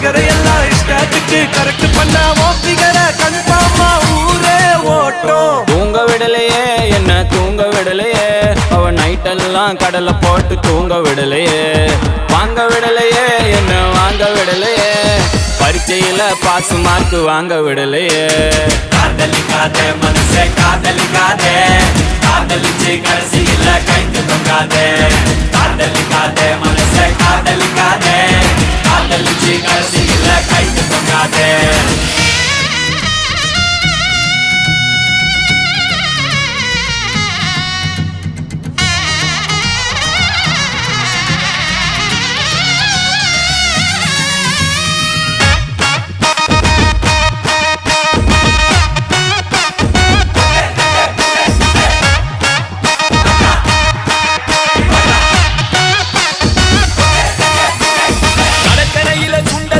ஃபிகரை எல்லாம் இஷ்டத்துக்கு கரெக்ட் பண்ண ஃபிகரை கன்ஃபார்மா ஊரே ஓட்டும். தூங்க விடலையே என்ன தூங்க விடலையே, அவன் நைட்டெல்லாம் கடலை போட்டு தூங்க விடலையே. வாங்க விடலையே என்ன வாங்க விடலையே, பரீட்சையில பாஸ் மார்க் வாங்க விடலையே. காதலிக்காதே மனசே காதலிக்காதே, காதலிச்சு கடைசியில கைத்து தொங்காதே. காதலிக்காதே மனசே காதலிக்காதே, காதலிச்சு கடைசியில கைத்து தொங்காதே.